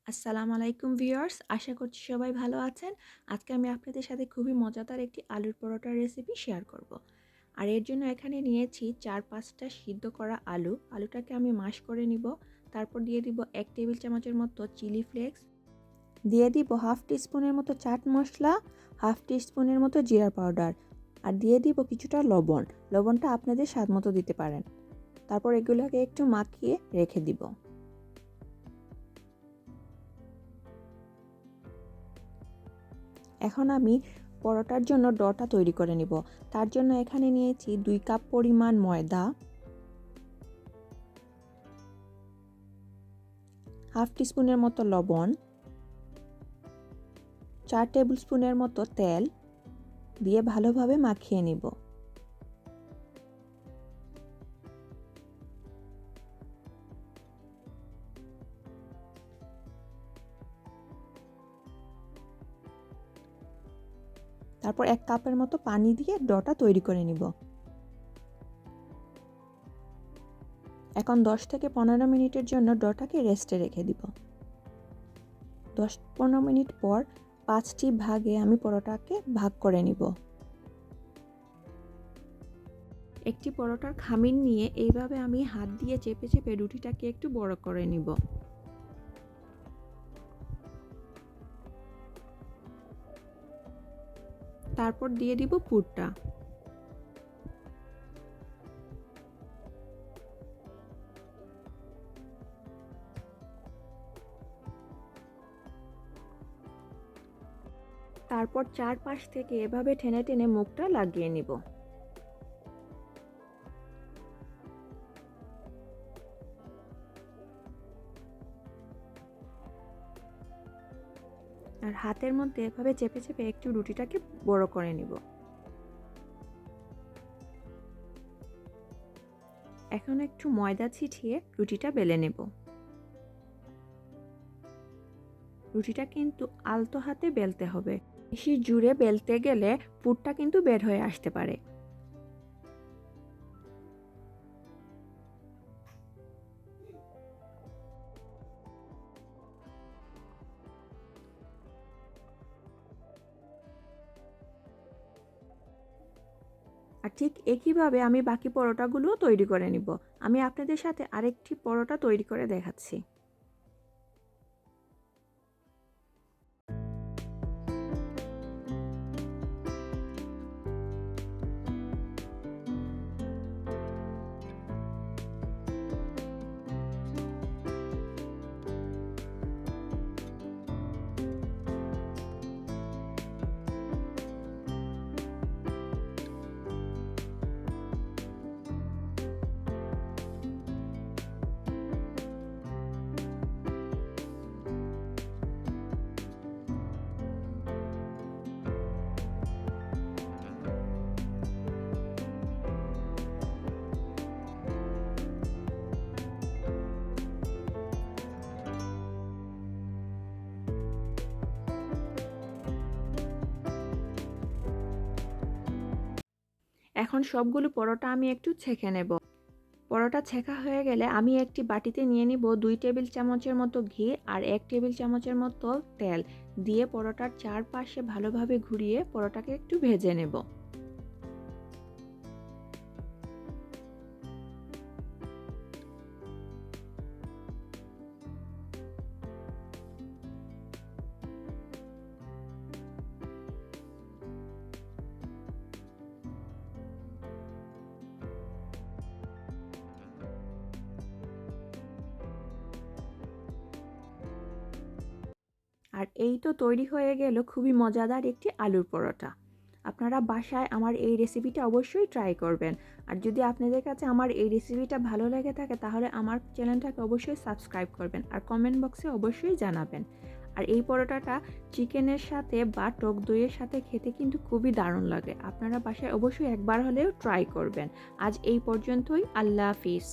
আসসালামু আলাইকুম ভিউয়ার্স, আশা করছি সবাই ভালো আছেন। আজকে আমি আপনাদের সাথে খুবই মজাদার একটি আলুর পরোটার রেসিপি শেয়ার করব। আর এর জন্য এখানে নিয়েছি 4-5টা সিদ্ধ করা আলু। আলুটাকে আমি ম্যাশ করে নিব। তারপর দিয়ে দিব 1 টেবিল চামচের মতো চিলি ফ্লেক্স, দিয়ে দিব হাফ টিস্পুনের মতো চাট মশলা, হাফ টিস্পুনের মতো জিরা পাউডার, আর দিয়ে দিব কিছুটা লবণ। লবণটা আপনাদের স্বাদ মতো দিতে পারেন। তারপর এগুলোকে একটু মাখিয়ে রেখে দিব। এখন আমি পরোটার জন্য ডটা তৈরি করে নিব। তার জন্য এখানে নিয়েছি 2 কাপ পরিমাণ ময়দা, হাফ টিস্পুনের মতো লবণ, 4 টেবিল স্পুনের মতো তেল দিয়ে ভালোভাবে মাখিয়ে নিব। তারপর 1 কাপের মতো পানি দিয়ে ডটা তৈরি করে নিব। এখন 10 থেকে 15 মিনিটের জন্য ডটাকে রেস্টে রেখে দিব। 10-15 মিনিট পর 5টি ভাগে আমি পরোটাকে ভাগ করে নিব। একটি পরোটার খামির নিয়ে এইভাবে আমি হাত দিয়ে চেপে চেপে রুটিটাকে একটু বড় করে নিব। তারপর দিয়ে দিব পুরটা। তারপর চারপাশ থেকে এভাবে টেনে টেনে মুখটা লাগিয়ে নিব। আর হাতের মধ্যে এভাবে চেপে চেপে একটু রুটিটাকে বড় করে নিব। এখন একটু ময়দা ছিটিয়ে রুটিটা বেলে নেব। রুটিটা কিন্তু আলতো হাতে বেলতে হবে। বেশি জুড়ে বেলতে গেলে পুরটা কিন্তু বের হয়ে আসতে পারে। আর ঠিক একইভাবে আমি বাকি পরোটাগুলোও তৈরি করে নিব। আমি আপনাদের সাথে আরেকটি পরোটা তৈরি করে দেখাচ্ছি। এখন সবগুলো পরোটা আমি একটু ছেঁকে নেব। পরোটা ছেঁকা হয়ে গেলে আমি একটি বাটিতে নিয়ে নিব 2 টেবিল চামচের মতো ঘি আর 1 টেবিল চামচের মতো তেল দিয়ে পরোটার চারপাশে ভালোভাবে ঘুরিয়ে পরোটাকে একটু ভেজে নেব। আর এই তো তৈরি হয়ে গেল খুবই মজাদার একটি আলুর পরোটা। আপনারা বাসায় আমার এই রেসিপিটা অবশ্যই ট্রাই করবেন। আর যদি আপনাদের কাছে আমার এই রেসিপিটা ভালো লেগে থাকে তাহলে আমার চ্যানেলটাকে অবশ্যই সাবস্ক্রাইব করবেন আর কমেন্ট বক্সে অবশ্যই জানাবেন। আর এই পরোটাটা চিকেনের সাথে বা টক দইয়ের সাথে খেতে কিন্তু খুবই দারুণ লাগে। আপনারা বাসায় অবশ্যই একবার হলেও ট্রাই করবেন। আজ এই পর্যন্তই। আল্লাহ হাফিজ।